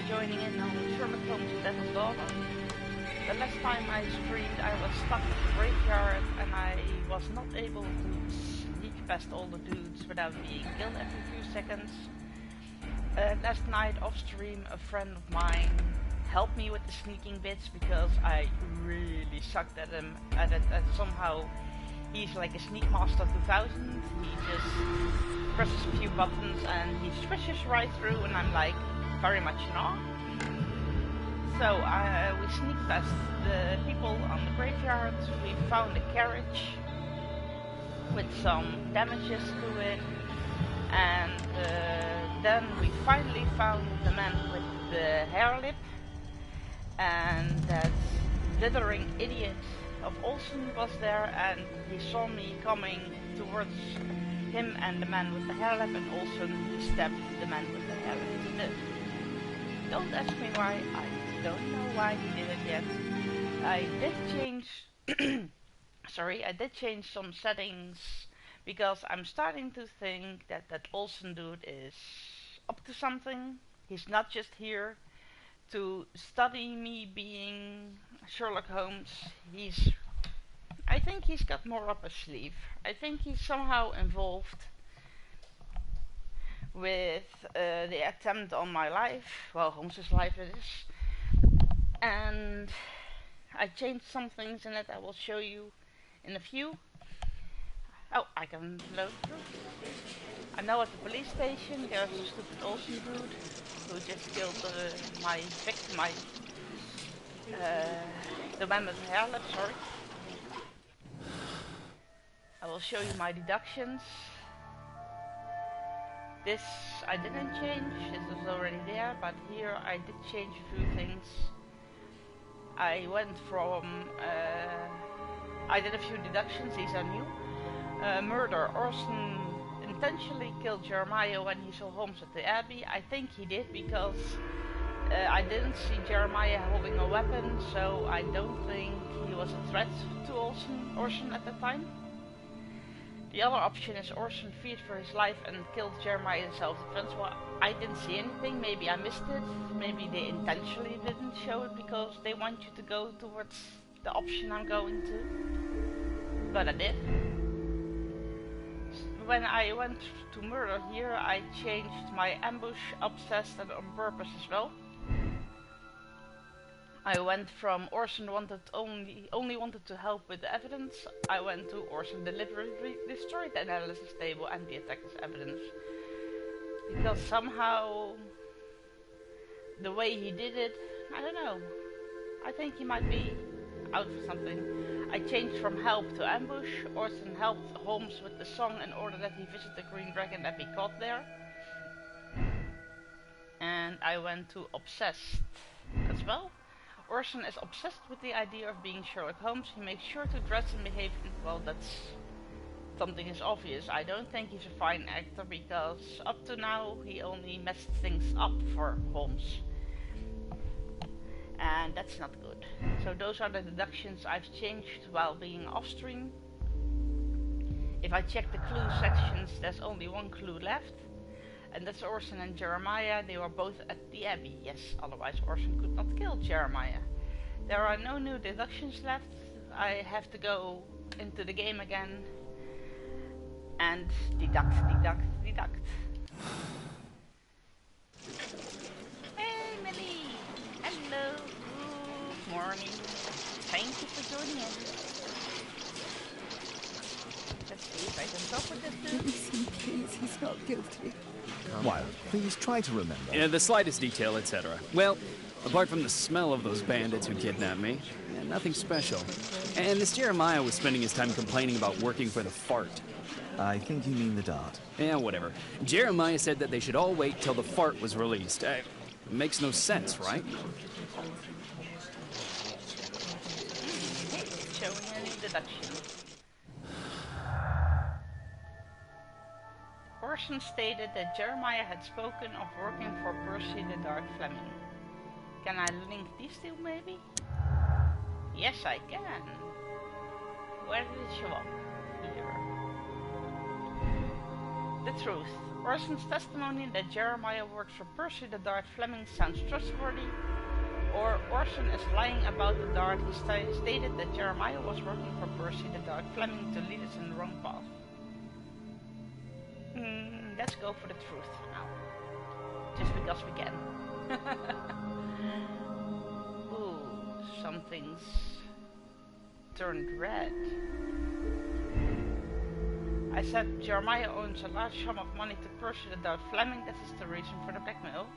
joining in on Sherlock Holmes' Devil's Daughter. The last time I streamed I was stuck at the graveyard and I was not able to sneak past all the dudes without being killed every few seconds. Last night off stream a friend of mine helped me with the sneaking bits because I really sucked at him at it, and somehow he's like a Sneak Master 2000. He just presses a few buttons and he swishes right through, and I'm like very much in awe. So we sneaked past the people on the graveyard. We found a carriage with some damages to it, and then we finally found the man with the hair lip, and that dithering idiot of Olsen was there, and he saw me coming towards him and the man with the hair lip, and Olsen stabbed the man with the hair lip to death. Don't ask me why, I don't know why he did it yet. I did change sorry, I did change some settings because I'm starting to think that that Olsen dude is up to something. He's not just here to study me being Sherlock Holmes. I think he's got more up his sleeve. I think he's somehow involved with the attempt on my life, well, Holmes's life it is, and I changed some things in it. I will show you in a few. Oh, I can load through. I'm now at the police station. There's a stupid Olsen dude who just killed my victim, the man with the hair lip, sorry. I will show you my deductions. This I didn't change, this was already there, but here I did change a few things. I went from, I did a few deductions, these are new. Murder, Orson intentionally killed Jeremiah when he saw Holmes at the Abbey. I think he did because I didn't see Jeremiah holding a weapon, so I don't think he was a threat to Orson at the time. The other option is Orson feared for his life and killed Jeremiah in self-defense. Well, I didn't see anything, maybe I missed it, maybe they intentionally didn't show it because they want you to go towards the option I'm going to. But I did. When I went to murder here, I changed my ambush, obsessed and on purpose as well. I went from Orson only wanted to help with the evidence. I went to Orson deliberately destroyed the analysis table and the attacker's evidence. Because somehow, the way he did it, I don't know. I think he might be out for something. I changed from help to ambush. Orson helped Holmes with the song in order that he visit the Green Dragon that we caught there. And I went to obsessed as well. Orson is obsessed with the idea of being Sherlock Holmes. He makes sure to dress and behave, well, that's something is obvious. I don't think he's a fine actor because up to now he only messed things up for Holmes. And that's not good. So those are the deductions I've changed while being off stream. If I check the clue sections, there's only one clue left. And that's Orson and Jeremiah. They were both at the Abbey. Yes, otherwise Orson could not kill Jeremiah. There are no new deductions left. I have to go into the game again and deduct. Hey Millie! Hello! Good morning. Thank you for joining in. Let's see if I can talk with this dude. Please, he's not guilty. Why, please try to remember. Yeah, the slightest detail, etc. Well, apart from the smell of those bandits who kidnapped me, nothing special. And this Jeremiah was spending his time complaining about working for the fart. I think you mean the dart. Yeah, whatever. Jeremiah said that they should all wait till the fart was released. It makes no sense, right? Showing any deduction. Orson stated that Jeremiah had spoken of working for Percy the Dark Fleming. Can I link these two maybe? Yes, I can. Where did it show up? Here. The truth. Orson's testimony that Jeremiah works for Percy the Dart Fleming sounds trustworthy, or Orson is lying about the Dart. He stated that Jeremiah was working for Percy the Dart Fleming to lead us in the wrong path. Let's go for the truth now. Just because we can. Ooh, something's turned red. I said Jeremiah owns a large sum of money to Percy the Dart Fleming. That is the reason for the blackmail.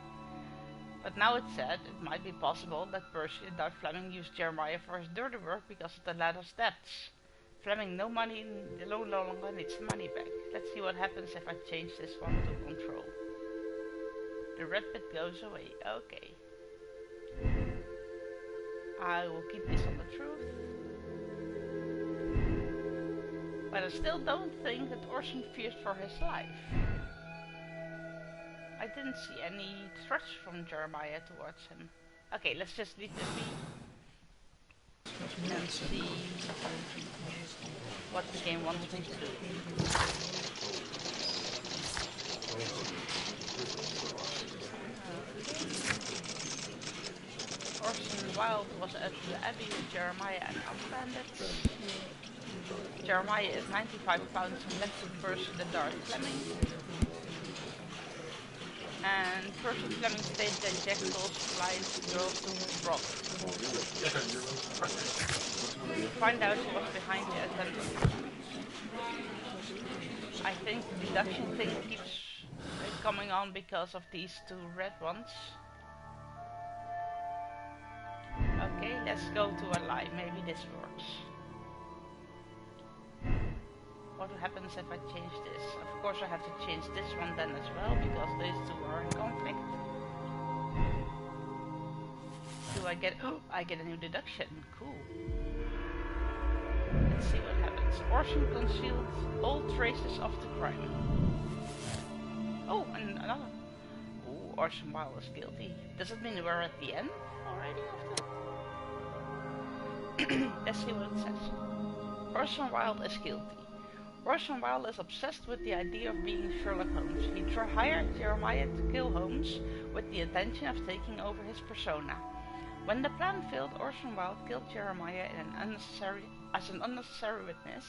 But now it's said it might be possible that Percy the Dart Fleming used Jeremiah for his dirty work because of the latter's debts. Fleming no longer needs the money back. Let's see what happens if I change this one to control. The red bit goes away. Okay. I will keep this on the truth. But I still don't think that Orson fears for his life. I didn't see any threats from Jeremiah towards him. Okay, let's just leave this be. And see what the game wants me to do. Orson Wilde was at the Abbey with Jeremiah and other bandits. Jeremiah is 95 pounds and left to Percy the Dart Fleming. And Percy Fleming states that Jack stole supplies girls to rob. Find out who was behind the attempt. I think the deduction thing keeps coming on because of these two red ones. Okay, let's go to a lie. Maybe this works. What happens if I change this? Of course I have to change this one then as well, because these two are in conflict. Do I get... Oh, I get a new deduction. Cool. Let's see what happens. Orson concealed all traces of the crime. Oh, and another. Oh, Orson Wilde is guilty. Does it mean we're at the end already of the... Let's see what it says. Orson Wilde is guilty. Orson Wilde is obsessed with the idea of being Sherlock Holmes. He hired Jeremiah to kill Holmes with the intention of taking over his persona. When the plan failed, Orson Wilde killed Jeremiah as an unnecessary witness.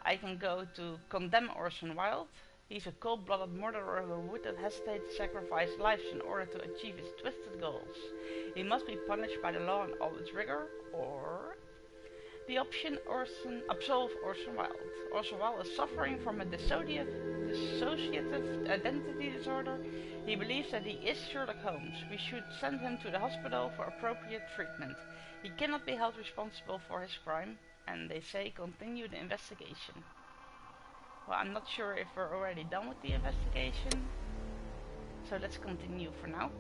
I can go to condemn Orson Wilde. He's a cold-blooded murderer who wouldn't hesitate to sacrifice lives in order to achieve his twisted goals. He must be punished by the law in all its rigor, or... The option absolve Orson Wilde. Orson Wilde is suffering from a dissociative identity disorder. He believes that he is Sherlock Holmes. We should send him to the hospital for appropriate treatment. He cannot be held responsible for his crime, and they say continue the investigation. Well, I'm not sure if we're already done with the investigation, so let's continue for now.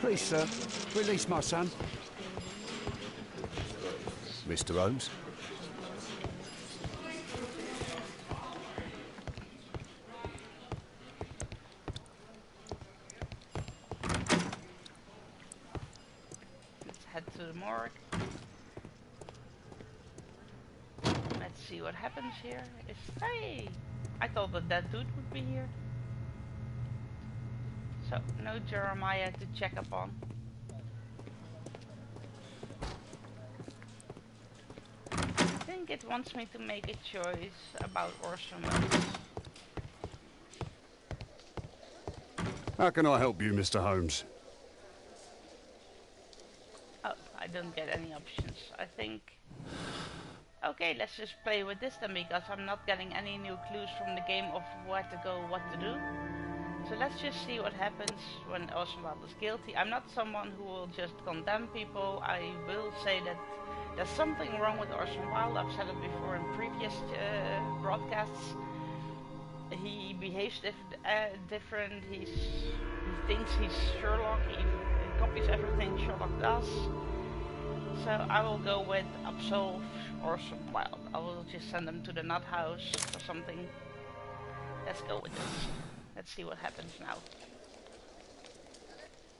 Please, sir, release my son. Mr. Holmes? Let's head to the morgue. Let's see what happens here. Hey! I thought that dude would be here. So, no Jeremiah to check up on. I think it wants me to make a choice about Orson Welles. How can I help you, Mr. Holmes? Oh, I don't get any options. I think... Okay, let's just play with this then, because I'm not getting any new clues from the game of where to go, what to do. So let's just see what happens when Orson Wilde is guilty. I'm not someone who will just condemn people. I will say that there's something wrong with Orson Wilde. I've said it before in previous broadcasts. He behaves different. He thinks he's Sherlock. He copies everything Sherlock does. So I will go with absolve Orson Wilde. I will just send him to the nut house or something. Let's go with this. Let's see what happens now.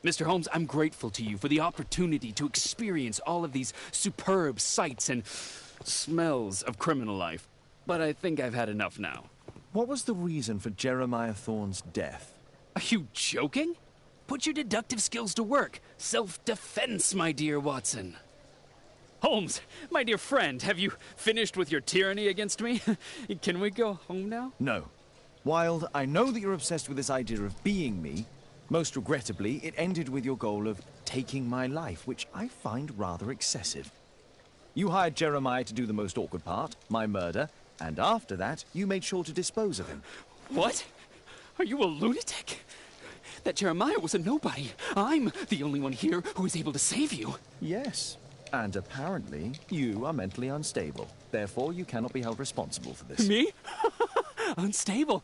Mr. Holmes, I'm grateful to you for the opportunity to experience all of these superb sights and smells of criminal life. but I think I've had enough now. What was the reason for Jeremiah Thorne's death? Are you joking? Put your deductive skills to work. Self-defense, my dear Watson. Holmes, my dear friend, have you finished with your tyranny against me? Can we go home now? No. Wilde, I know that you're obsessed with this idea of being me. Most regrettably, it ended with your goal of taking my life, which I find rather excessive. You hired Jeremiah to do the most awkward part, my murder, and after that, you made sure to dispose of him. What? Are you a lunatic? That Jeremiah was a nobody. I'm the only one here who is able to save you. Yes. And apparently, you are mentally unstable. Therefore, you cannot be held responsible for this. Me? Unstable?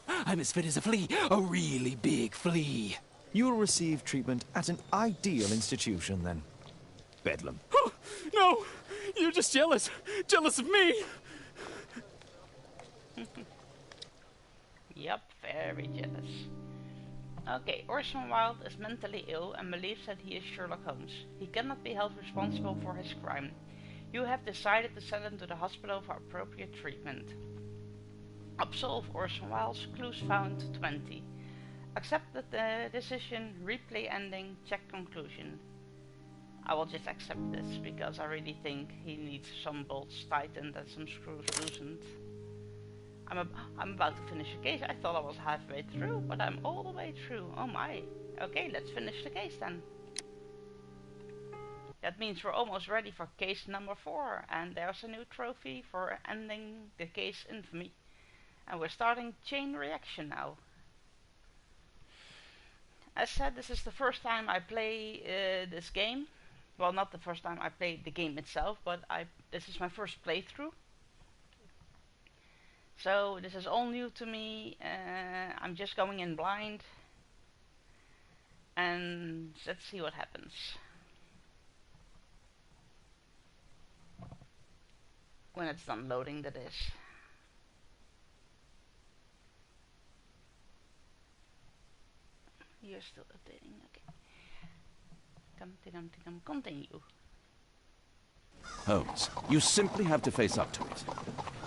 I'm as fit as a flea. A really big flea. You will receive treatment at an ideal institution, then. Bedlam. No! You're just jealous. Jealous of me. Yup, very jealous. Okay, Orson Wilde is mentally ill and believes that he is Sherlock Holmes. He cannot be held responsible for his crime. You have decided to send him to the hospital for appropriate treatment. Absolve Orson Wilde's clues found 20. Accept the decision, replay ending, check conclusion. I will just accept this because I really think he needs some bolts tightened and some screws loosened. I'm about to finish the case. I thought I was halfway through, but I'm all the way through. Oh my. Okay, let's finish the case then. That means we're almost ready for case number 4. And there's a new trophy for ending the case infamy. And we're starting chain reaction now. As said, this is the first time I play this game. Well, not the first time I played the game itself, but this is my first playthrough. So this is all new to me. I'm just going in blind. And let's see what happens. When it's done loading, that is. You're still updating, okay. Continue. Holmes, you simply have to face up to it.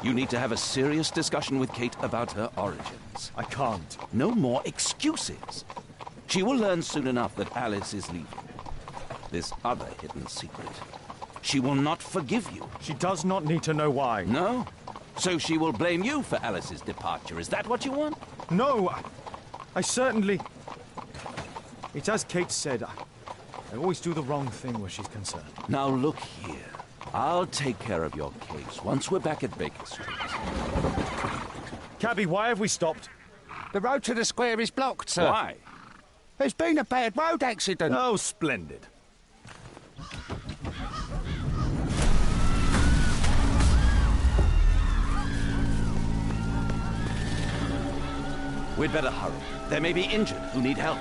You need to have a serious discussion with Kate about her origins. I can't. No more excuses. She will learn soon enough that Alice is leaving. This other hidden secret. She will not forgive you. She does not need to know why. No? So she will blame you for Alice's departure. Is that what you want? No, I certainly... It's as Kate said, I always do the wrong thing where she's concerned. Now look here. I'll take care of your case once we're back at Baker Street. Cabby, why have we stopped? The road to the square is blocked, sir. Why? There's been a bad road accident. Oh, splendid. We'd better hurry. There may be injured who need help.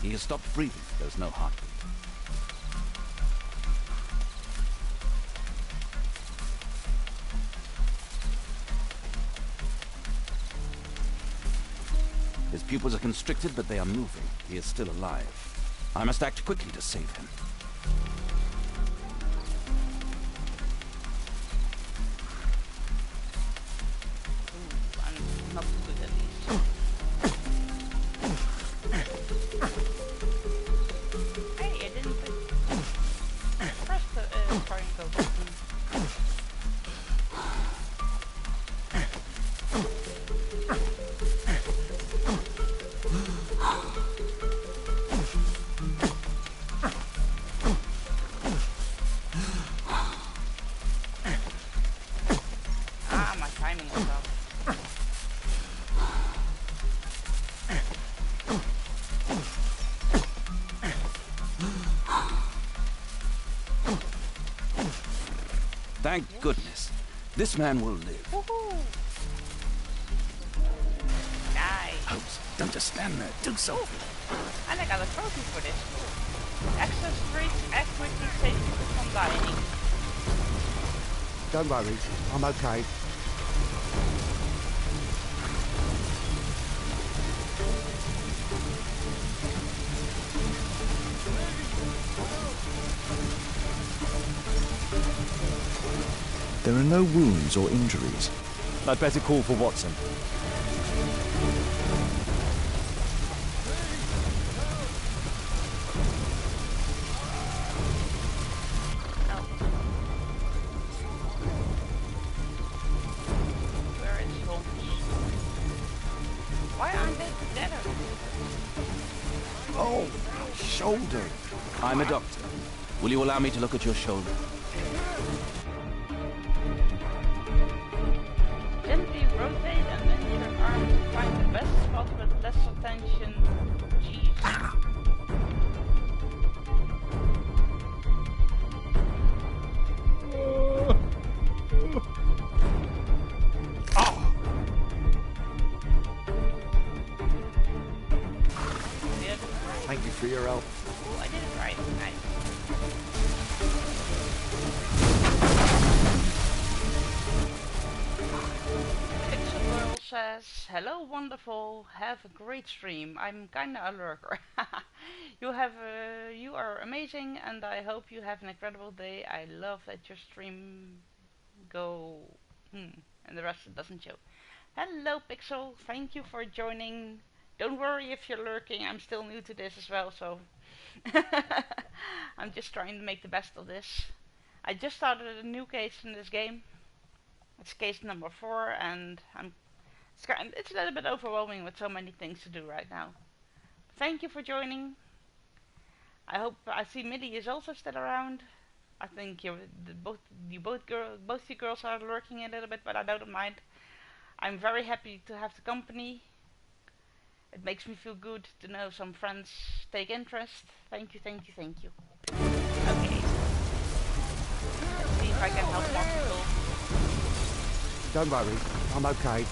He has stopped breathing. There's no heartbeat. His pupils are constricted, but they are moving. He is still alive. I must act quickly to save him. I'm not good at these. Hey, I didn't press the triangle button. Ah, my timing was off. Thank goodness. This man will live. Woohoo! Nice. Holmes, don't just stand there. Do something. And I got a trophy for this. Access streets equity saves you from dying. Don't worry, I'm okay. There are no wounds or injuries. I'd better call for Watson. Where is Holmes? Why aren't they together? Oh, shoulder. I'm a doctor. Will you allow me to look at your shoulder? Gently rotate and bend your arm to find the best spot with less tension. Jeez. Did Thank you for your help. Oh, I did it right. Nice. Pixel Girl says, "Hello, wonderful. Have a great stream. I'm kinda a lurker. You are amazing, and I hope you have an incredible day. I love that your stream go and the rest it doesn't show." Hello, Pixel. Thank you for joining. Don't worry if you're lurking. I'm still new to this as well, so I'm just trying to make the best of this. I just started a new case in this game. It's case number 4, and it's a little bit overwhelming with so many things to do right now. Thank you for joining. I see Millie is also still around. I think both you girls are lurking a little bit, but I don't mind. I'm very happy to have the company. It makes me feel good to know some friends take interest. Thank you, thank you, thank you. Okay. Let's see if I can help more people. Don't worry, I'm okay.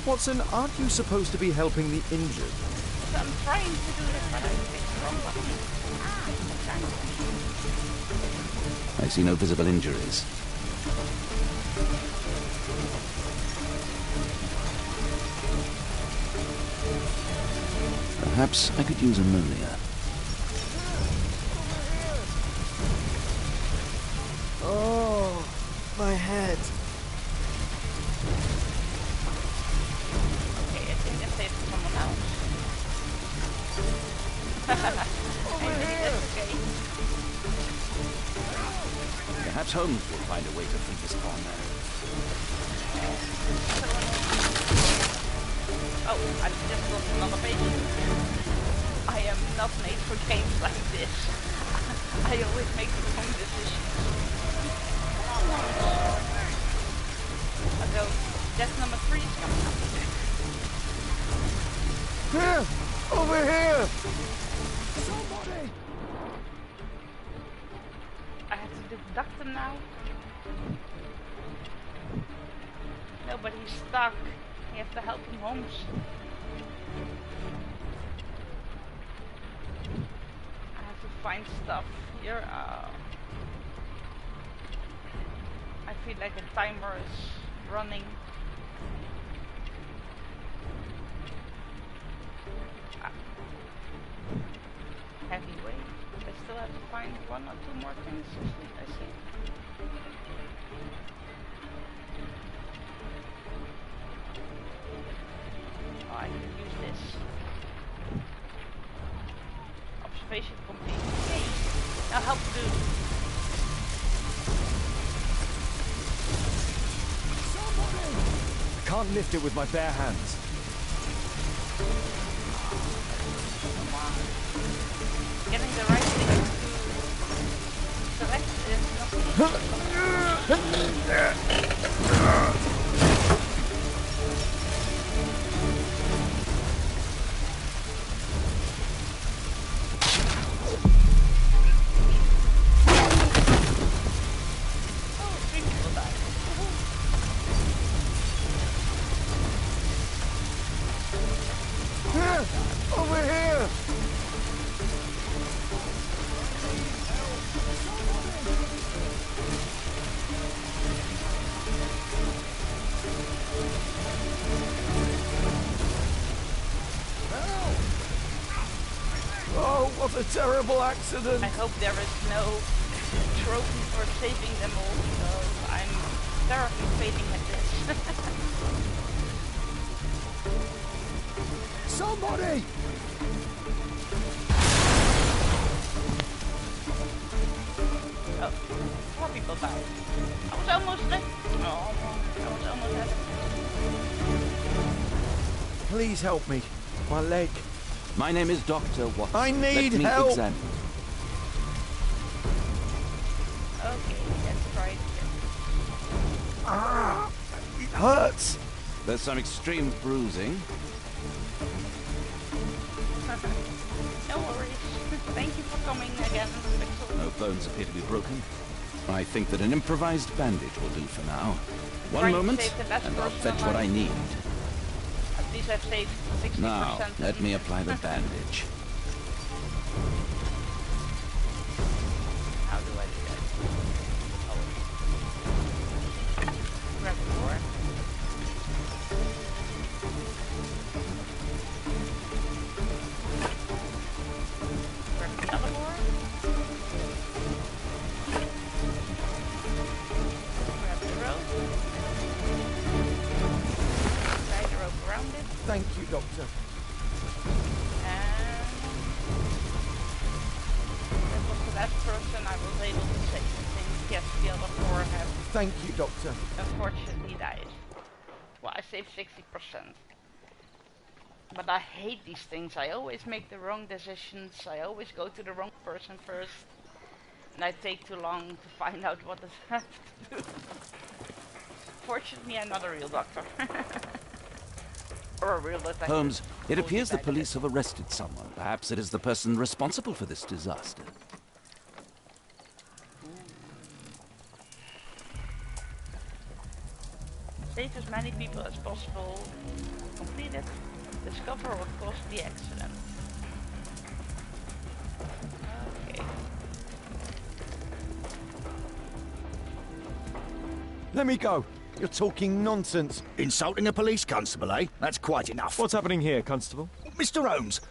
Watson, aren't you supposed to be helping the injured? So I'm trying to do this, but I picked the wrong button. I see no visible injuries. Perhaps I could use ammonia. Oh, my head. Okay, I think I saved someone else. And maybe that's okay. Perhaps Holmes will find a way to free this corner. Oh, I just lost another patient. I am not made for games like this. I always make the wrong decisions. So, death number 3 is coming up. Here! Over here! Somebody! I have to deduct them now. Nobody's stuck. You have to help him, Holmes. I have to find stuff here. I feel like a timer is running. Heavy weight. I still have to find 1 or 2 more things. I see. Oh, I can use this. Observation complete. Okay. Now help dude. I can't lift it with my bare hands. Come on. Getting the right thing to select is not Over here! Oh, what a terrible accident! I hope there is no trophy for saving them all, so I'm terribly failing at this. Somebody! Oh, 4 people died. I was almost there. Oh, I was almost there. Please help me. My leg. My name is Dr. Watson. I need Let me help. examine. Okay, let's try it again. It hurts. There's some extreme bruising. No worries. Thank you for coming again, Pixel. No bones appear to be broken. I think that an improvised bandage will do for now. One Trying to moment, save the best and I'll person fetch what I alive. need. At least I've saved 60%. Now, let me apply the bandage. How do I do that? Oh. Grab the board. Grab the other board. Grab the rope. Tie the rope around it. Thank you, Doctor. And that was the last person I was able to save. I think yes, the other 4 have Thank you, Doctor. unfortunately died. Well, I saved 60%. But I hate these things. I always make the wrong decisions. I always go to the wrong person first. And I take too long to find out what I have to do. Fortunately, I'm not a real doctor. Or a real detective. Holmes, it Who appears the decided police have arrested someone. Perhaps it is the person responsible for this disaster. Save as many people as possible. Complete it. Discover what caused the accident. Okay. Let me go. You're talking nonsense. Insulting a police constable, eh? That's quite enough. What's happening here, Constable? Mr. Holmes,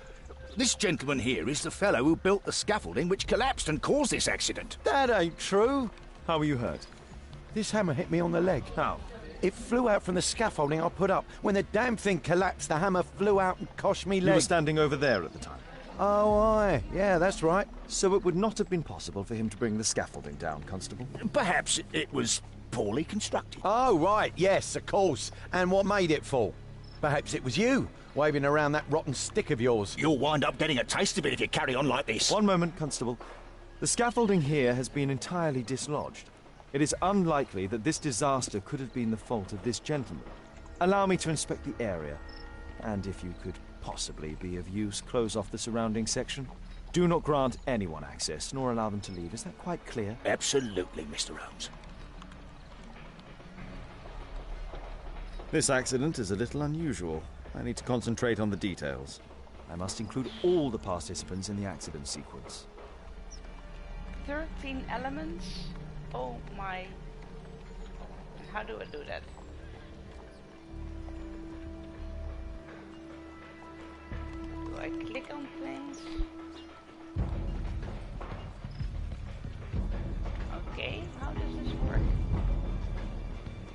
this gentleman here is the fellow who built the scaffolding which collapsed and caused this accident. That ain't true. How were you hurt? This hammer hit me on the leg. How? It flew out from the scaffolding I put up. When the damn thing collapsed, the hammer flew out and cost me You were leg. standing over there at the time. Oh, aye. Yeah, that's right. So it would not have been possible for him to bring the scaffolding down, Constable. Perhaps it was poorly constructed. Oh, right. Yes, of course. And what made it fall? Perhaps it was you, waving around that rotten stick of yours. You'll wind up getting a taste of it if you carry on like this. One moment, Constable. The scaffolding here has been entirely dislodged. It is unlikely that this disaster could have been the fault of this gentleman. Allow me to inspect the area. And if you could possibly be of use, close off the surrounding section. Do not grant anyone access, nor allow them to leave. Is that quite clear? Absolutely, Mr. Holmes. This accident is a little unusual. I need to concentrate on the details. I must include all the participants in the accident sequence. 13 elements? Oh my. How do I do that? Do I click on things? Okay, how does this work?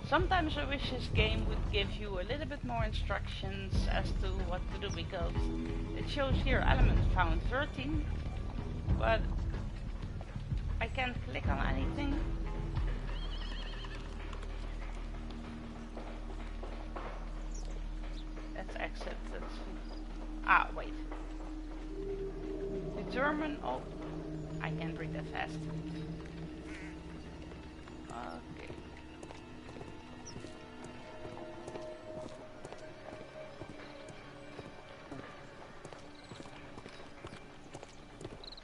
Sometimes I wish this game would give you a little bit more instructions as to what to do, because it shows here elements found 13, but I can't click on anything. Let's exit. Let's see. Ah, wait. Determine. Oh, I can't read that fast. Okay.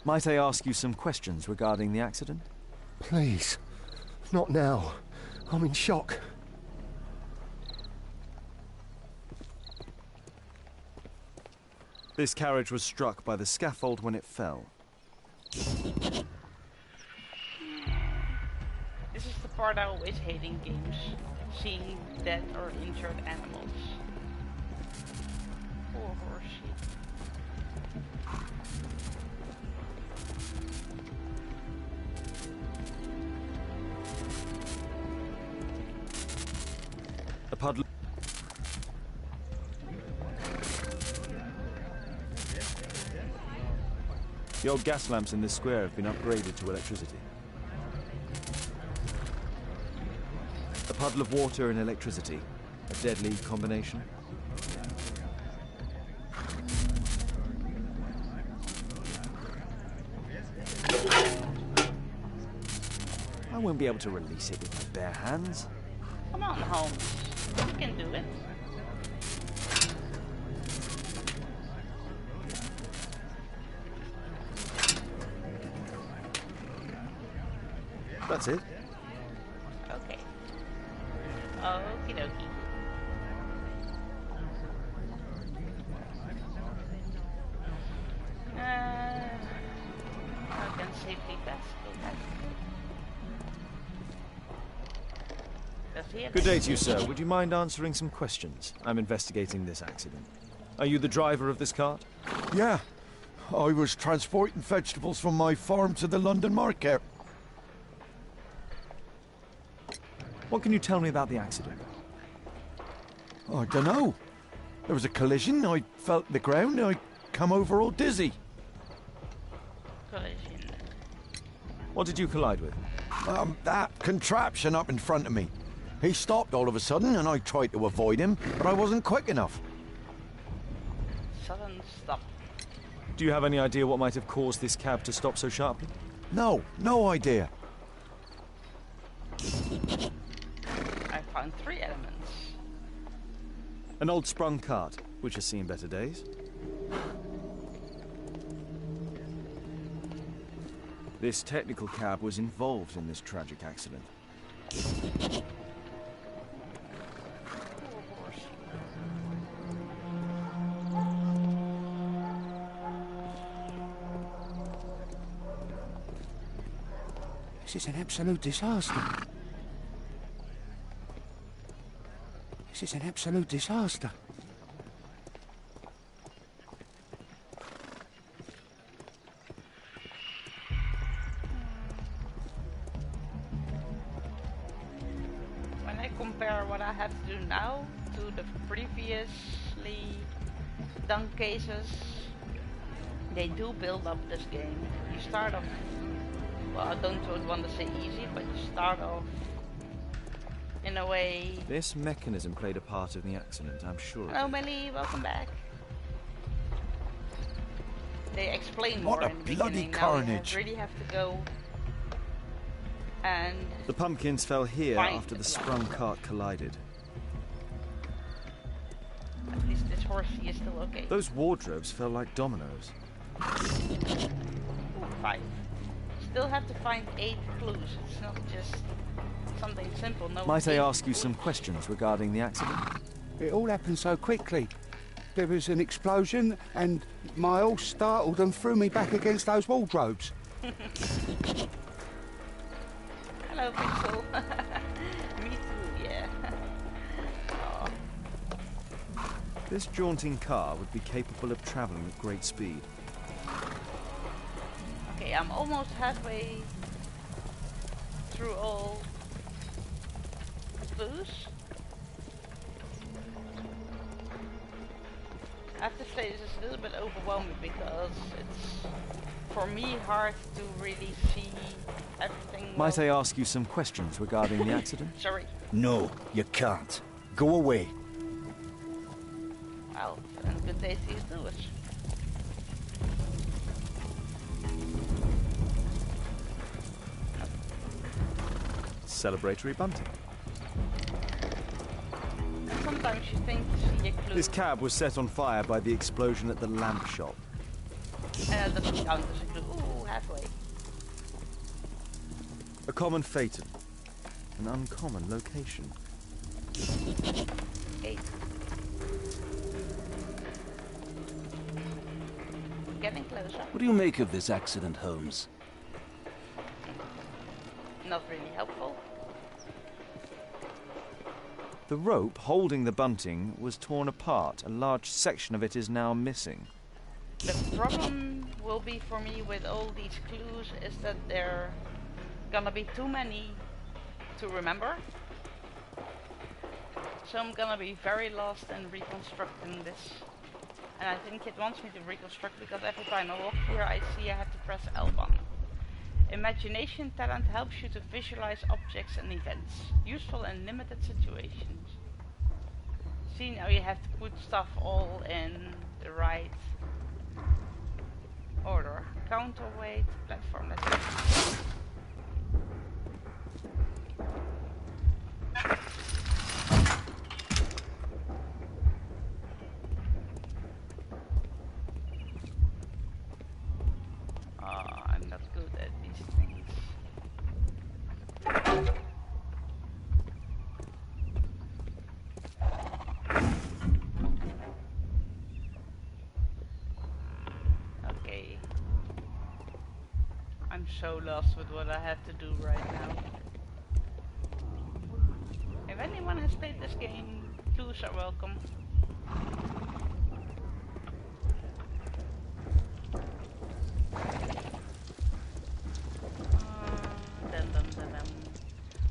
Might I ask you some questions regarding the accident? Please. Not now. I'm in shock. This carriage was struck by the scaffold when it fell. This is the part I always hate in games. Seeing dead or injured animals. Poor horsey. puddle. The old gas lamps in this square have been upgraded to electricity. A puddle of water and electricity. A deadly combination. I won't be able to release it with my bare hands. Come on, Holmes. You can do it. That's it. Okay. Okie dokie. I can safely pass. Good day to you, sir. Would you mind answering some questions? I'm investigating this accident. Are you the driver of this cart? Yeah. I was transporting vegetables from my farm to the London market. What can you tell me about the accident? I don't know. There was a collision, I felt the ground, I come over all dizzy. Collision. What did you collide with? That contraption up in front of me. He stopped all of a sudden and I tried to avoid him, but I wasn't quick enough. Sudden stop. Do you have any idea what might have caused this cab to stop so sharply? No idea. I found 3 elements. An old sprung cart, which has seen better days. This technical cab was involved in this tragic accident. This is an absolute disaster. This is an absolute disaster. When I compare what I have to do now to the previously done cases, they do build up this game. You start off, well, I don't want to say easy, but you start off in a way. This mechanism played a part in the accident, I'm sure. Hello, Millie, welcome back. They explain more What a in the bloody beginning. carnage. Now you really have to go and The pumpkins fell here Fine. after the sprung cart collided. at least this horsey is still okay. Those wardrobes fell like dominoes. Ooh, 5. Still have to find 8 clues. It's not just something simple. No. Might I 8 ask you clues. some questions regarding the accident? It all happened so quickly. There was an explosion and my horse startled and threw me back against those wardrobes. Hello, Pixel. Me too, yeah. Oh, This jaunting car would be capable of travelling at great speed. okay, I'm almost halfway through all clues. I have to say this is a little bit overwhelming because it's, for me, hard to really see everything. Might well. I ask you some questions regarding the accident? Sorry. No, you can't. Go away. Well, and good day to you too. Celebratory bunting. And sometimes you think you see a clue. This cab was set on fire by the explosion at the lamp shop. And that doesn't count as a clue. Ooh, halfway. A common phaeton. An uncommon location. 8. Getting closer. What do you make of this accident, Holmes? Not really helpful. The rope holding the bunting was torn apart. A large section of it is now missing. The problem will be for me with all these clues is that they're gonna be too many to remember. So I'm gonna be very lost in reconstructing this. And I think it wants me to reconstruct because every time I walk here I see I have to press L1. Imagination talent helps you to visualize objects and events. Useful in limited situations. See, now you have to put stuff all in the right order. Counterweight, platform, let's see. I'm not good at these things. Okay. I'm so lost with what I have to do right now. If anyone has played this game, clues are welcome.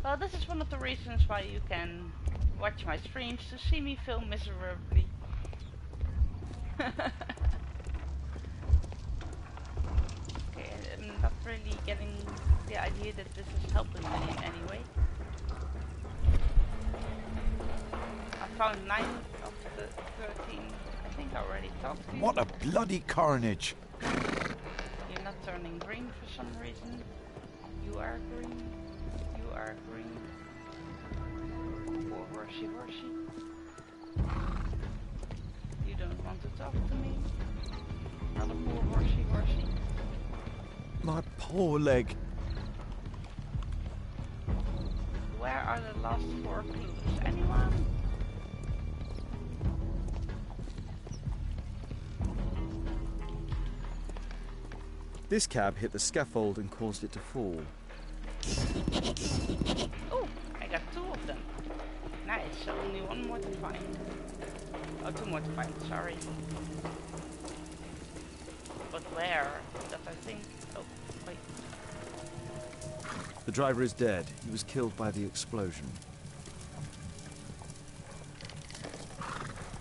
Well, this is one of the reasons why you can watch my streams, to see me fail miserably. Okay, I'm not really getting the idea that this is helping me in any way. I found 9 of the 13. I think I already talked to you. What a bloody carnage! You're not turning green for some reason. You are green. You are green. Poor horsey horsey. You don't want to talk to me. Another poor horsey horsey. My poor leg. Where are the last 4 clues? Anyone? This cab hit the scaffold and caused it to fall. Oh, I got 2 of them. Nice, so only 1 more to find. Oh, 2 more to find, sorry. But where? Because I think... Oh, wait. The driver is dead. He was killed by the explosion.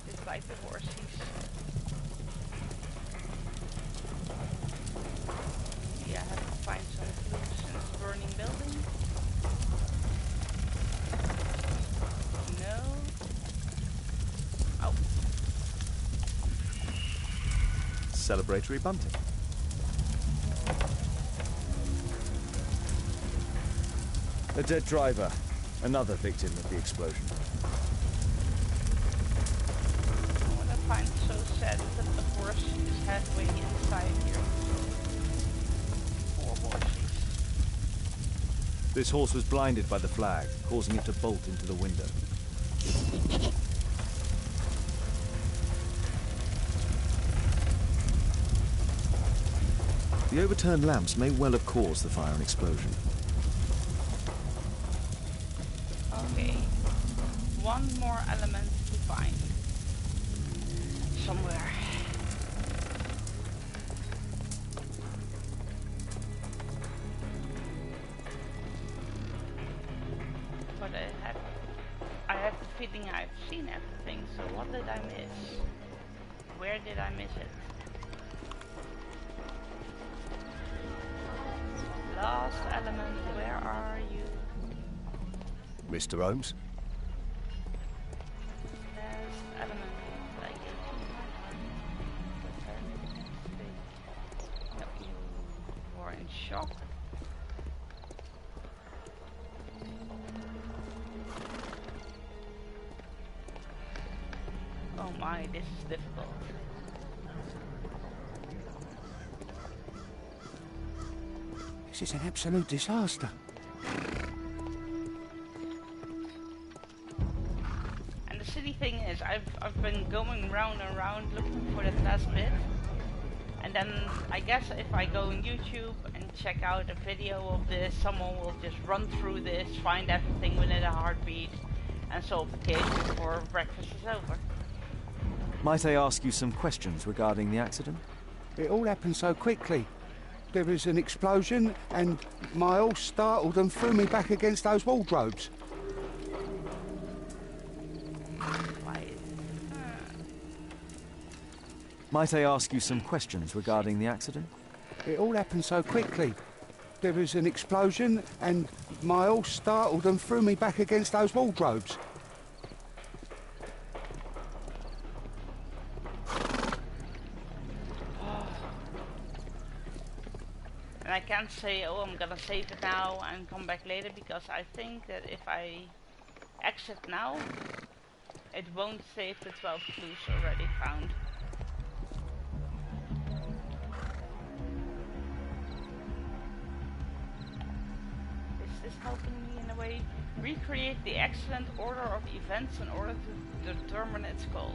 It's like the horses. Yeah, I have to find some clues in this burning building. No. Oh. Celebratory bunting. A dead driver. Another victim of the explosion. What I find so sad is that the horse is halfway inside here. Poor horses. This horse was blinded by the flag, causing it to bolt into the window. The overturned lamps may well have caused the fire and explosion. Okay. 1 more element to find. Somewhere. But I have the feeling I've seen everything, so what did I miss? Where did I miss it? Last element, where are you? Mr. Holmes? Last element, like 18. No, you were in shock. Oh my, this is difficult. This is an absolute disaster. And the silly thing is, I've been going round and round looking for that last bit. And then I guess if I go on YouTube and check out a video of this, someone will just run through this, find everything within a heartbeat, and solve the case before breakfast is over. Might I ask you some questions regarding the accident? It all happened so quickly. There was an explosion and Miles startled and threw me back against those wardrobes. Might I ask you some questions regarding the accident? It all happened so quickly. There was an explosion and Miles startled and threw me back against those wardrobes. And I can't say, oh, I'm gonna save it now and come back later, because I think that if I exit now, it won't save the 12 clues already found. Is this helping me in a way? Recreate the accident order of events in order to determine its cause.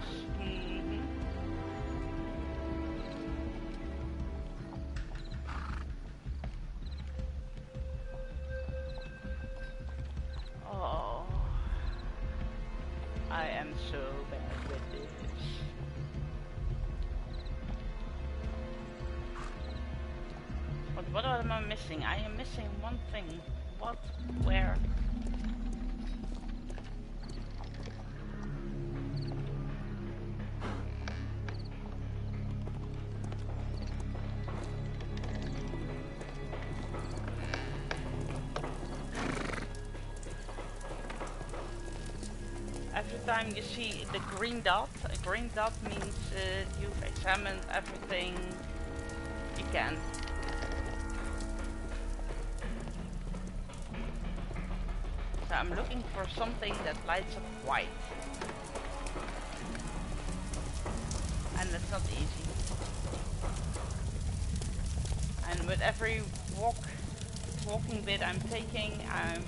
Oh, I am so bad with this. But what am I missing? I am missing one thing. What? Where? Every time you see the green dot, a green dot means you've examined everything you can. So I'm looking for something that lights up white. And that's not easy. And with every walking bit I'm taking, I'm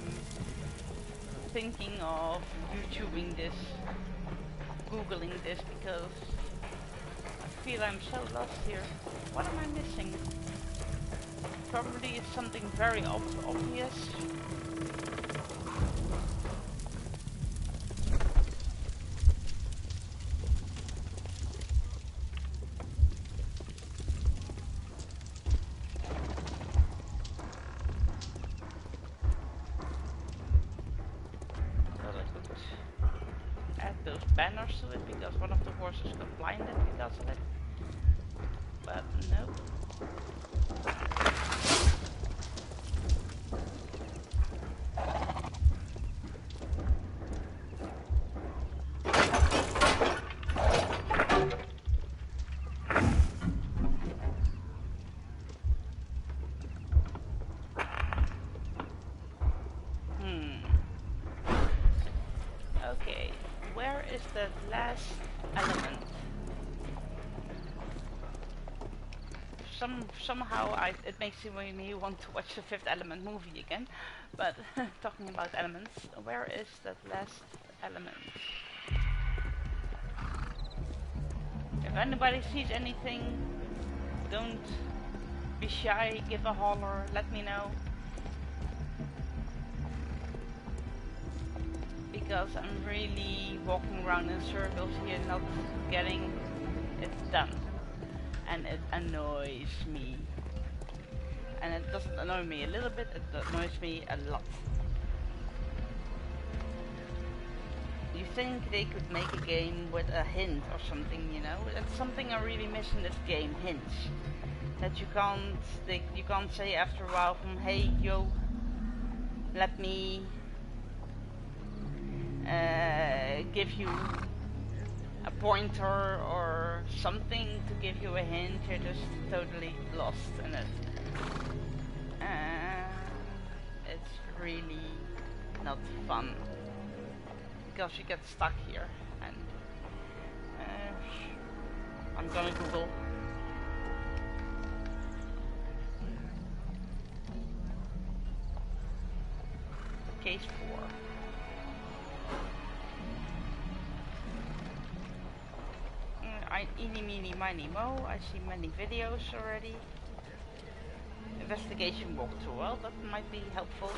thinking of YouTubing this, Googling this, because I feel I'm so lost here. What am I missing? Probably it's something very obvious. Banners to it, because one of the horses got blinded because of it. But no. Okay. Where is the last element? Somehow it makes me want to watch the Fifth Element movie again. But talking about elements, where is that last element? If anybody sees anything, don't be shy, give a holler, let me know. Because I'm really walking around in circles here, not getting it done. And it annoys me. And it doesn't annoy me a little bit, it annoys me a lot. You think they could make a game with a hint or something, you know? That's something I really miss in this game, hints. That you can't say after a while from, hey, yo, let me give you a pointer or something to give you a hint. You're just totally lost in it. It's really not fun because you get stuck here. And I'm gonna Google. Case 4. Eeny, meeny, miny, mo. I see many videos already. Investigation walkthrough. Well, that might be helpful.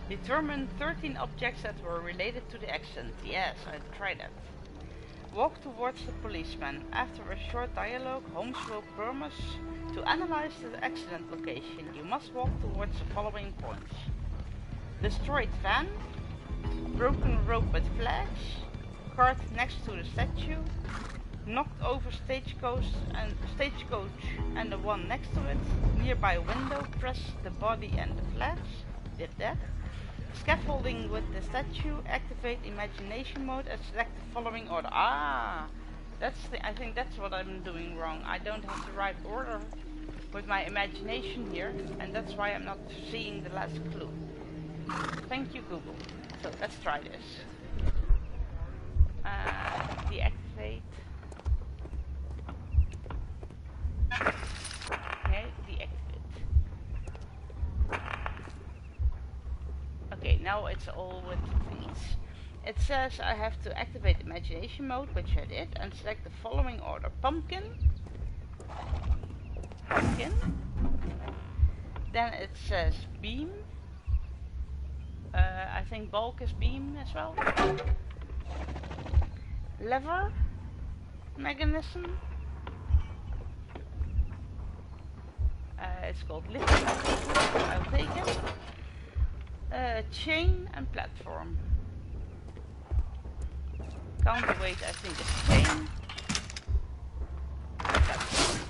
Determine 13 objects that were related to the accident. Yes, I tried that. Walk towards the policeman. After a short dialogue, Holmes will promise to analyze the accident location. You must walk towards the following points: destroyed van, broken rope with flags, cart next to the statue, Knocked over stagecoach and the one next to it. Nearby window, press the body and the flaps. Did that. Scaffolding with the statue, activate imagination mode and select the following order. Ah, I think that's what I'm doing wrong. I don't have the right order with my imagination here, and that's why I'm not seeing the last clue. Thank you, Google. So let's try this. Deactivate. Okay, deactivate. Okay, now it's all with things. It says I have to activate imagination mode, which I did, and select the following order. Pumpkin. Pumpkin. Then it says beam. I think bulk is beam as well. Lever. Mechanism. It's called lift. I'll take it. Chain and platform. Counterweight, I think it's chain. Platform.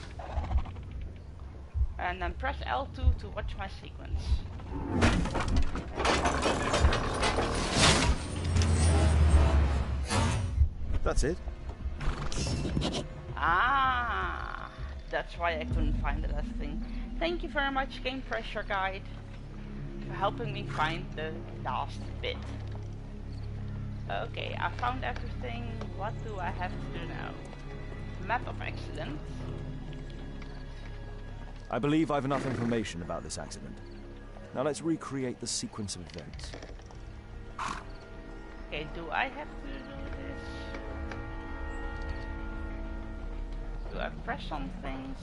And then press L2 to watch my sequence. That's it. Ah, that's why I couldn't find the last thing. Thank you very much, Game Pressure Guide, for helping me find the last bit. Okay, I found everything. What do I have to do now? Map of accident. I believe I've enough information about this accident. Now let's recreate the sequence of events. Okay, do I have to do this? Do I press on things?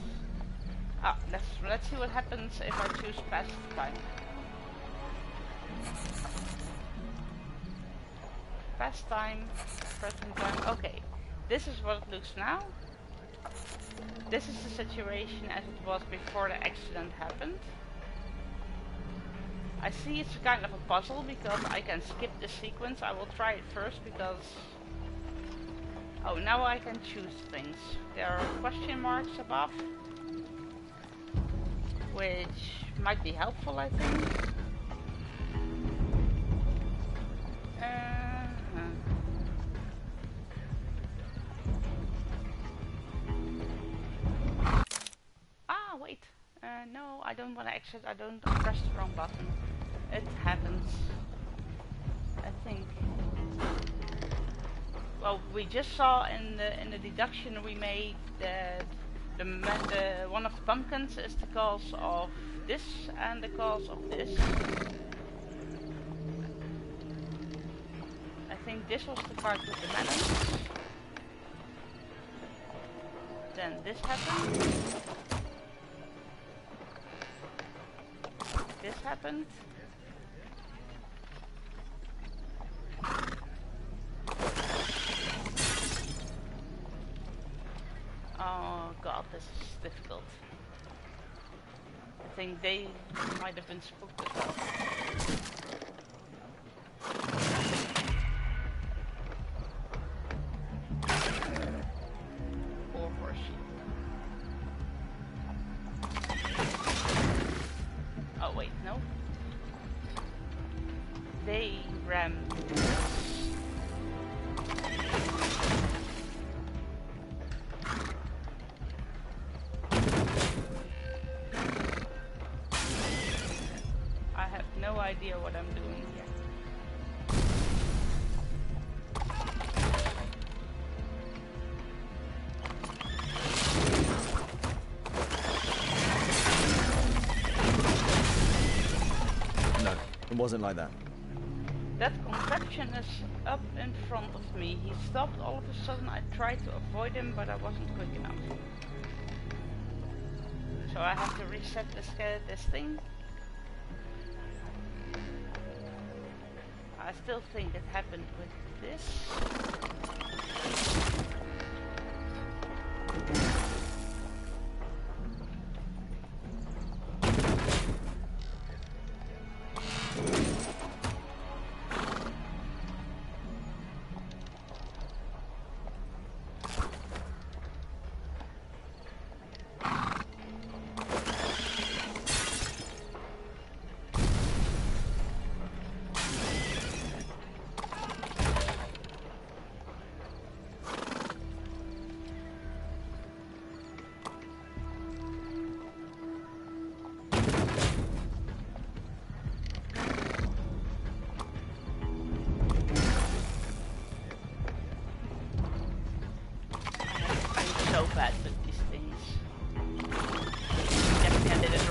Ah, let's see what happens if I choose past time. Past time, present time. Okay, this is what it looks now. This is the situation as it was before the accident happened. I see it's kind of a puzzle because I can skip the sequence. I will try it first because... Oh, now I can choose things. There are question marks above, which might be helpful, I think. Ah, wait. No, I don't want to exit. I don't press the wrong button. It happens. I think. Well, we just saw in the deduction we made that one of the pumpkins is the cause of this and the cause of this. I think this was the part with the melons. Then this happened. This happened. Oh god, this is difficult. I think they might have been spooked as well. Or horseshoe. Oh wait, no. They rammed. I have no idea what I'm doing here. No, it wasn't like that. That contraption is up in front of me. He stopped all of a sudden. I tried to avoid him, but I wasn't quick enough. So I have to reset this thing. I still think it happened with this.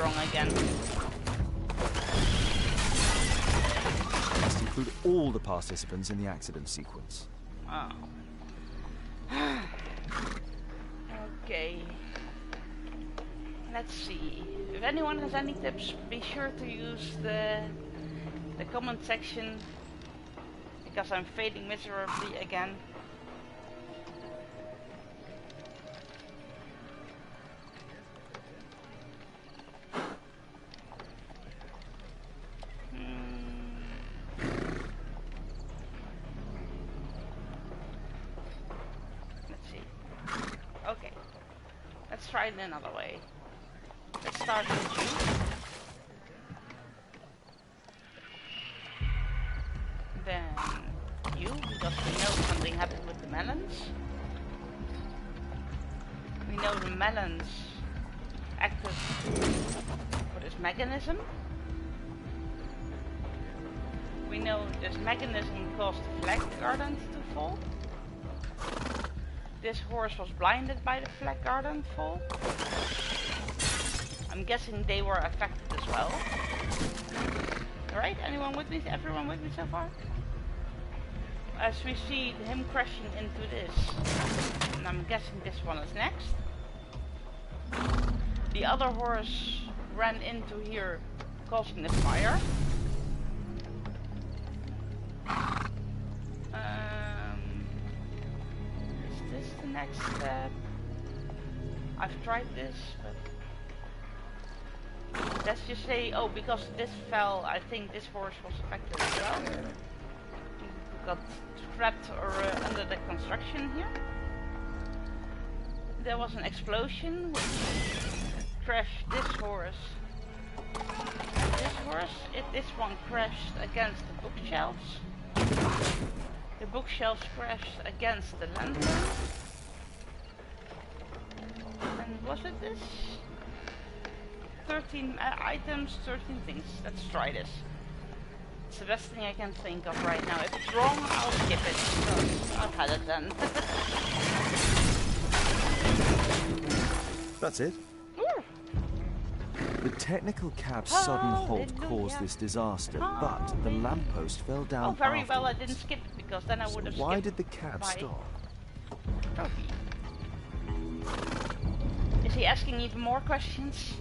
wrong again? Must include all the participants in the accident sequence. Oh. Okay. Let's see. If anyone has any tips, be sure to use the comment section, because I'm failing miserably again. Let's see. Okay. Let's try it another way. Let's start with you. Then you, because we know something happened with the melons. We know the melons acted for this mechanism. We know this mechanism caused the flag garden to fall. This horse was blinded by the flag garden fall. I'm guessing they were affected as well. Alright, anyone with me? Everyone with me so far? As we see him crashing into this. And I'm guessing this one is next. The other horse ran into here, causing the fire. Is this the next step? I've tried this, but let's just say, oh, because this fell, I think this horse was affected as well. Got trapped or under the construction here. There was an explosion which crashed this horse. And this horse, this one crashed against the bookshelves. The bookshelves crashed against the lantern. And was it this? 13 items, 13 things. Let's try this. It's the best thing I can think of right now. If it's wrong, I'll skip it, because I've had it then. That's it. Ooh. The technical cab's sudden halt caused this disaster, but the lamppost fell down. Oh, very well, I afterwards. didn't skip it, because then I would have So why skipped did the cab my stop? trophy. Is he asking even more questions?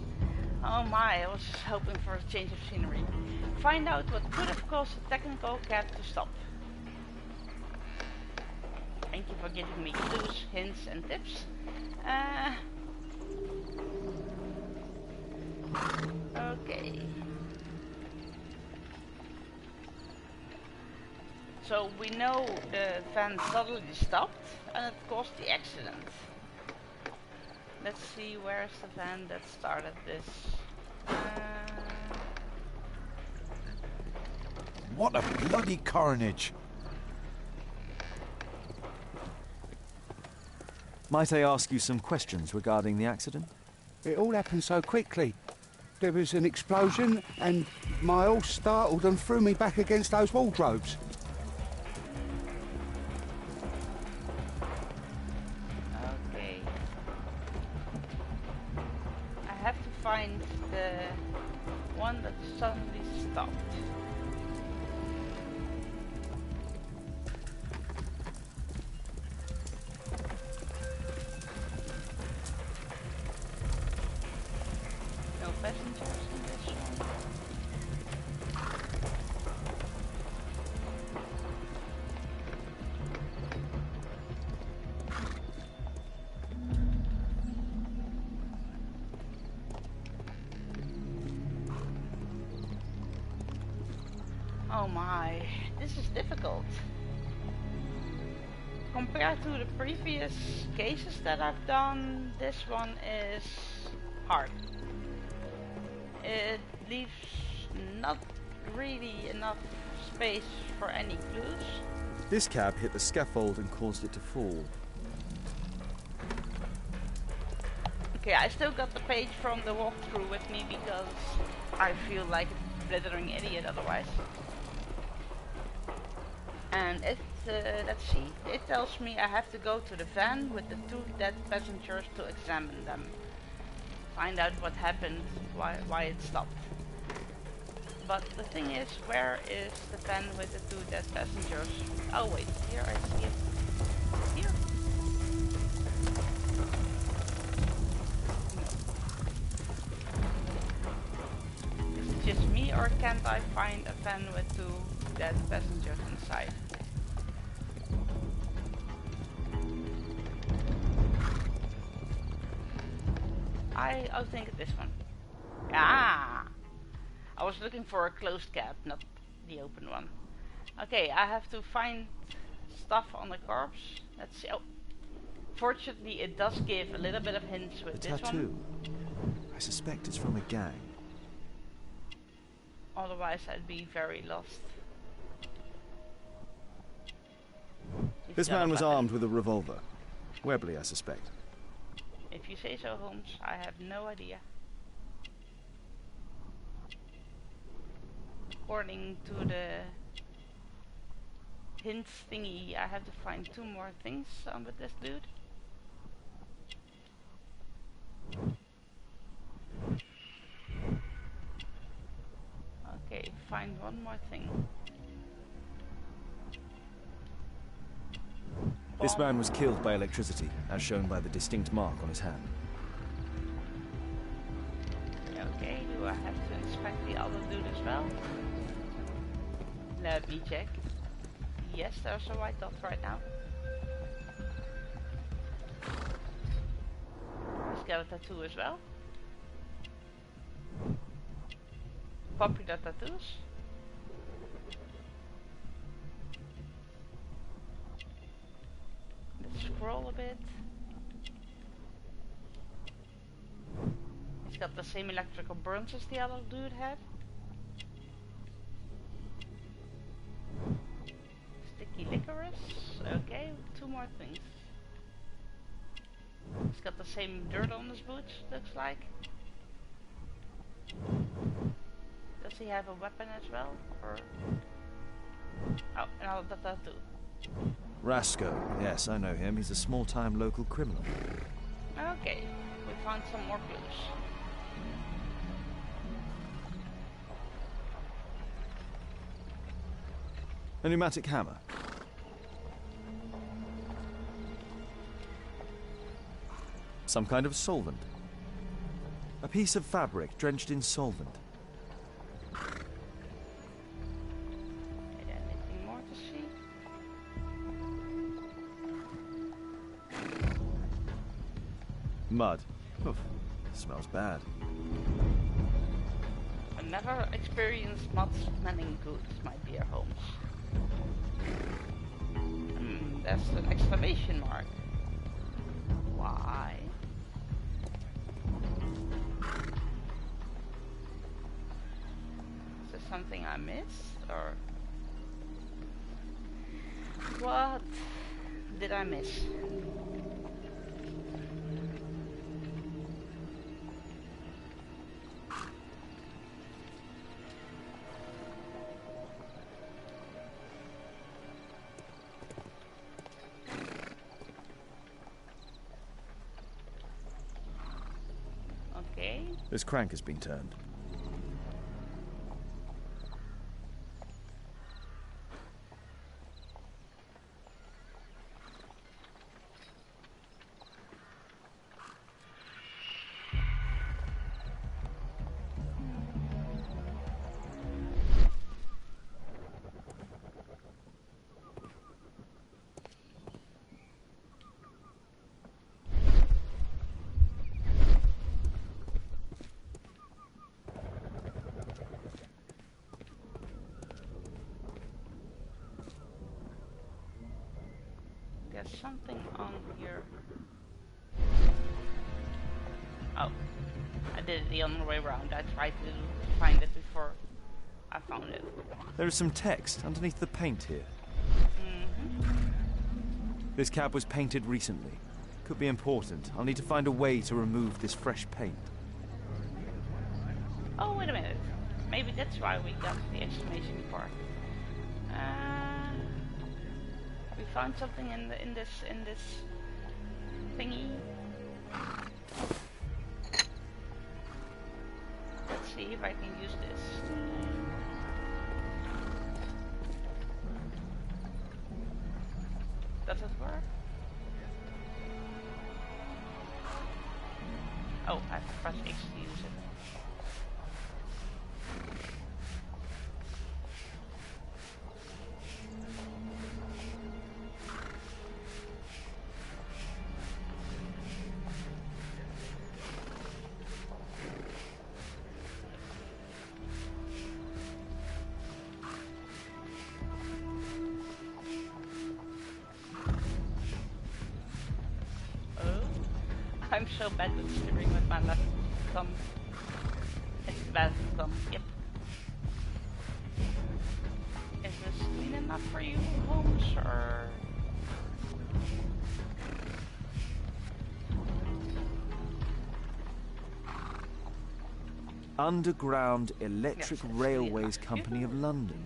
Oh my, I was hoping for a change of scenery. Find out what could have caused the technical cab to stop. Thank you for giving me clues, hints and tips. Okay. So we know the van suddenly stopped and it caused the accident. Let's see, where's the van that started this? What a bloody carnage! Might I ask you some questions regarding the accident? It all happened so quickly. There was an explosion and my horse startled and threw me back against those wardrobes. Okay. I have to find the one that suddenly stopped. No passengers in this one. Oh my, this is difficult. Compared to the previous cases that I've done, this one is hard. It leaves not really enough space for any clues. This cab hit the scaffold and caused it to fall. Okay, I still got the page from the walkthrough with me because I feel like a blithering idiot otherwise. And it, let's see, it tells me I have to go to the van with the 2 dead passengers to examine them. find out what happened, why it stopped. But the thing is, where is the van with the 2 dead passengers? Oh wait, here I see it. Here? No. Is it just me, or can't I find a van with 2 dead passengers inside? I think it's this one. Ah! I was looking for a closed cab, not the open one. Okay, I have to find stuff on the corpse. Let's see. Oh, fortunately, it does give a little bit of hints with The this tattoo. one. I suspect it's from a gang. Otherwise, I'd be very lost. This man was armed with a revolver. Webley, I suspect. If you say so, Holmes, I have no idea. According to the hints thingy, I have to find 2 more things with this dude. Okay, find 1 more thing. This man was killed by electricity, as shown by the distinct mark on his hand. Okay, do I have to inspect the other dude as well? Let me check. Yes, there's a white dot right now. He's got a tattoo as well. Popular tattoos. Let's scroll a bit. He's got the same electrical burns as the other dude had. Sticky licorice. Okay, 2 more things. He's got the same dirt on his boots, looks like. Does he have a weapon as well? Or oh, another tattoo. Rasco. Yes, I know him. He's a small-time local criminal. Okay, we found some more clues. A pneumatic hammer. Some kind of solvent. A piece of fabric drenched in solvent. Anything more to see? Mud. Oof. Smells bad. I never experienced mud smelling good, my dear Holmes. That's an exclamation mark. Why? Is there something I missed, or what did I miss? Okay. This crank has been turned. There's something on here. Oh, I did it the other way around. I tried to find it before I found it. There is some text underneath the paint here. Mm-hmm. This cab was painted recently. Could be important. I'll need to find a way to remove this fresh paint. Oh, wait a minute. Maybe that's why we got the exclamation part. We found something in this thingy. see if I can use this. Does it work? Oh, I have to press X to use it. I'm so bad with steering with my left thumb. It's bad thumb, yep. Is this clean enough for you, Holmes, or...? Underground Electric Yes, Railways Company of London.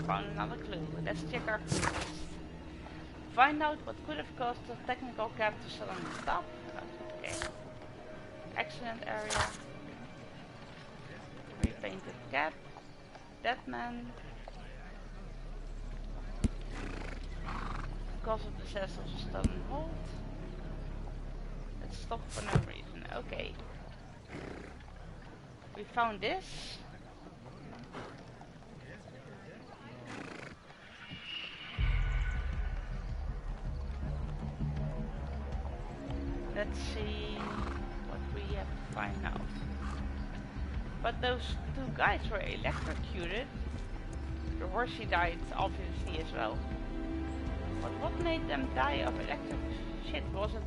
Found another clue. Let's check our clues. Find out what could have caused the technical cab to suddenly stop. Okay. Accident area. Repainted cab. Dead man. Cause of disaster was a sudden halt. Let's stop for no reason. Okay. We found this. Let's see what we have to find now. But those two guys were electrocuted. The horsey died obviously as well. But what made them die of electric shit? Was it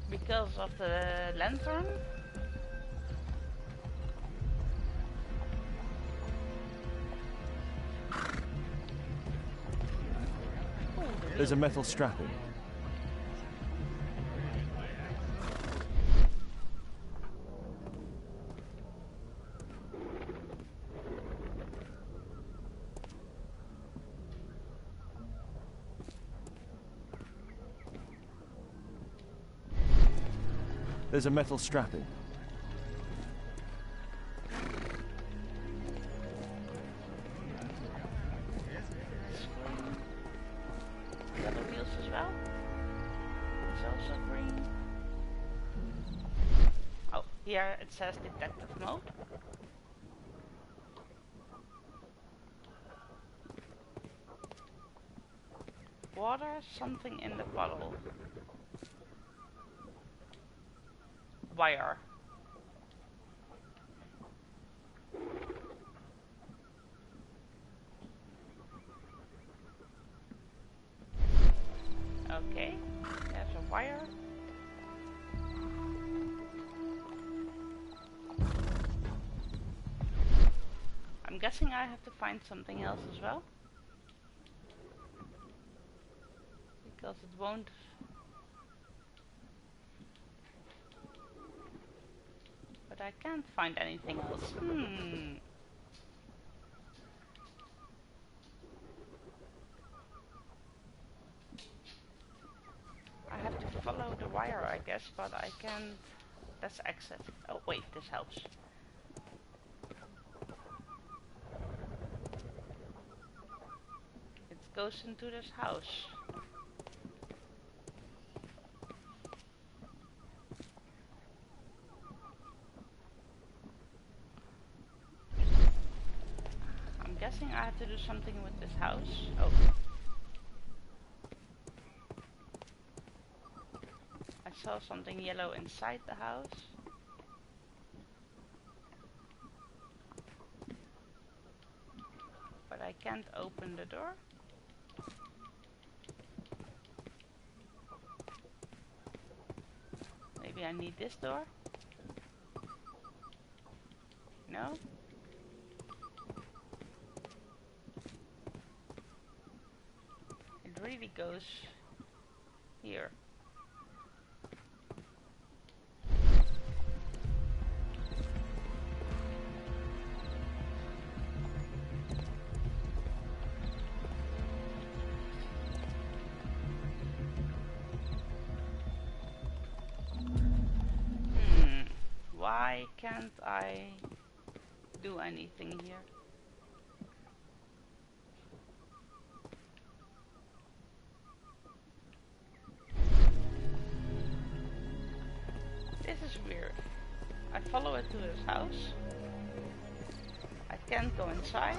because of the lantern? There's a metal strapping. There's a metal strapping. The other wheels as well. It's also green. Oh, here it says detective mode. Water, something in the bottle. Wire. Okay, there's a wire. I'm guessing I have to find something else as well. Because it won't. But I can't find anything else. I have to follow the wire, I guess, but I can't. Let's exit. Oh wait, this helps. It goes into this house. I'm guessing I have to do something with this house. Oh. I saw something yellow inside the house. But I can't open the door. Maybe I need this door? No? It really goes here. why can't I do anything here? This is weird. I follow it to his house. I can't go inside.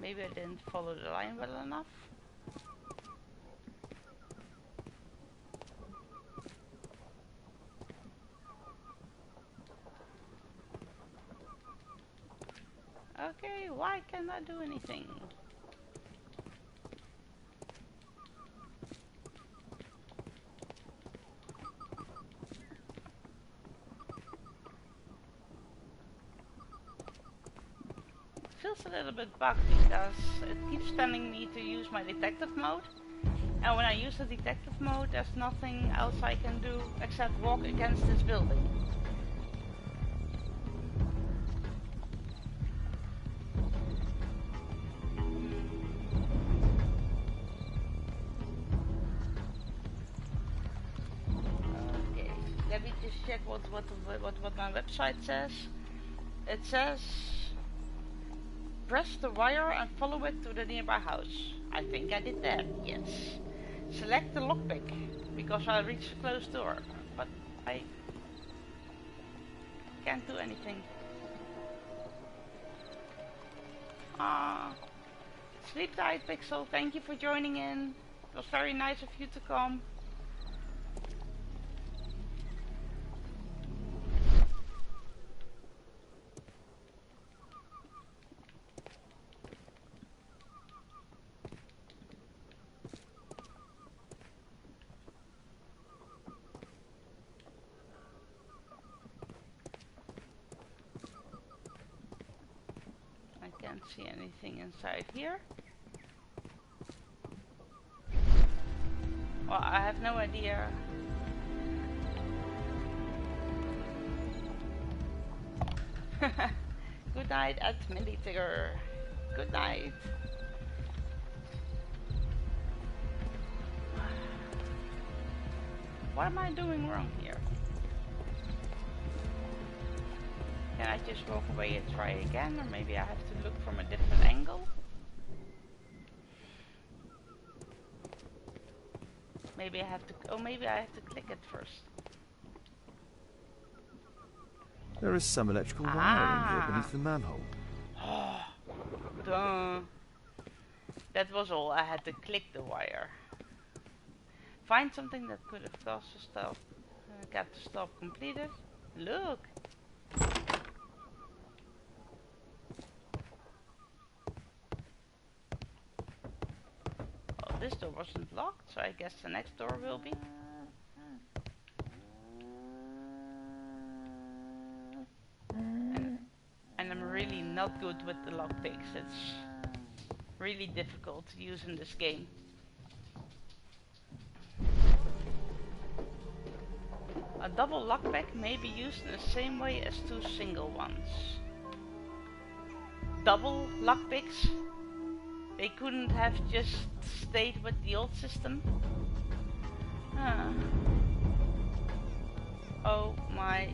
Maybe I didn't follow the line well enough. Okay, why can't I do anything? Feels a little bit bugged because it keeps telling me to use my detective mode, and when I use the detective mode there's nothing else I can do except walk against this building. Okay, let me just check what my website says. It says press the wire and follow it to the nearby house. I think I did that, yes. Select the lockpick, because I reached a closed door, but I can't do anything. Sleep tight, Pixel, thank you for joining in. It was very nice of you to come. Can't see anything inside here. Well, I have no idea. Good night, Administrator. Good night. What am I doing wrong here? Can I just walk away and try again, or maybe I have to look from a different angle? Maybe I have to, oh maybe I have to click it first. There is some electrical wiring here beneath the manhole. Oh, duh. That was all, I had to click the wire. Find something that could have caused the stop. Got the stop completed. Look! This door wasn't locked, so I guess the next door will be. And I'm really not good with the lockpicks. It's really difficult to use in this game. A double lockpick may be used in the same way as two single ones. Double lockpicks? They couldn't have just stayed with the old system? Oh my...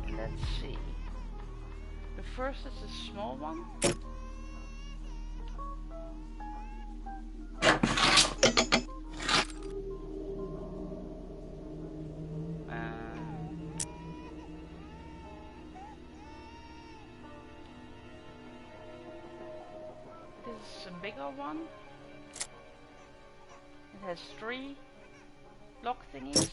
Let's see. The first is a small one. This is a bigger one. It has 3 lock thingies.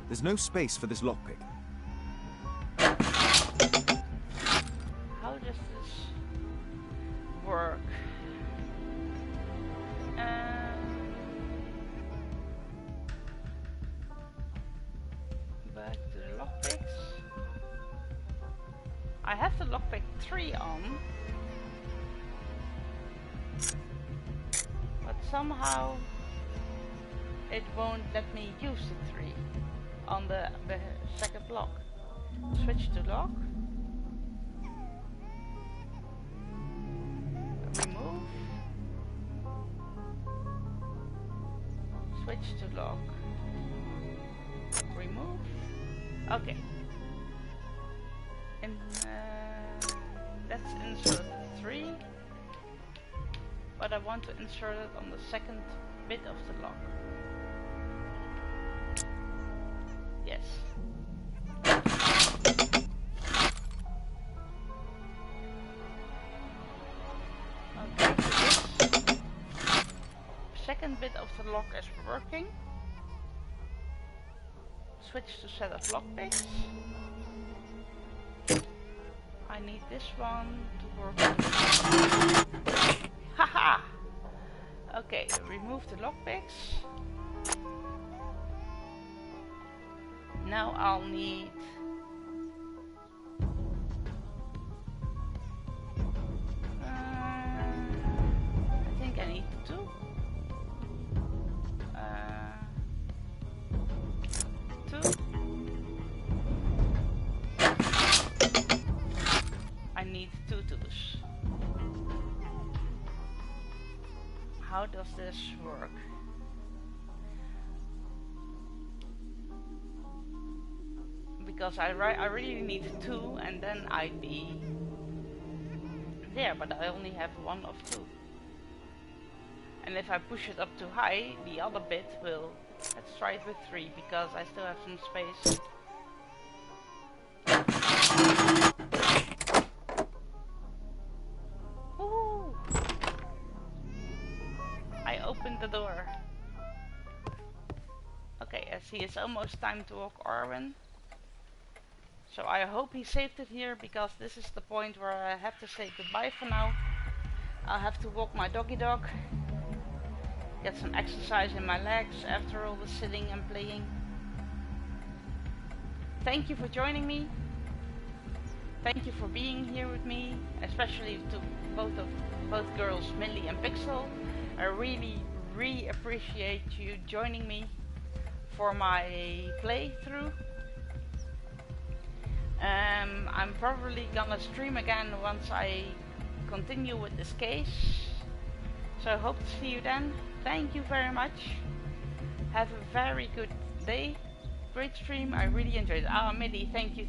There's no space for this lockpick. How does this work? I have the lockpick 3 on, but somehow it won't let me use the 3 on the second lock. Switch to lock. Remove. Switch to lock. Remove. Okay. And let's insert 3. But I want to insert it on the second bit of the lock. Yes. Okay, so this second bit of the lock is working. Switch to set of lockpicks. I need this one to work. Haha! Okay, remove the lockpicks. Now I'll need I think I need 2. 2. I need 2 tools. How does this work? Because I really need 2 and then I'd be there, but I only have 1 of 2. And if I push it up too high, the other bit will... Let's try it with 3, because I still have some space. Woohoo! I opened the door. Okay, I see it's almost time to walk Arwen. So I hope he saved it here, because this is the point where I have to say goodbye for now. I'll have to walk my doggy dog. Get some exercise in my legs after all the sitting and playing. Thank you for joining me. Thank you for being here with me, especially to both girls, Millie and Pixel. I really appreciate you joining me for my playthrough. I'm probably gonna stream again once I continue with this case. So I hope to see you then. Thank you very much. Have a very good day. Great stream. I really enjoyed it. Ah, Millie, thank you.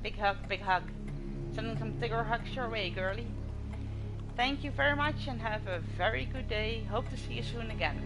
Big hug, big hug. Sending some bigger hugs your way, girly. Thank you very much and have a very good day. Hope to see you soon again.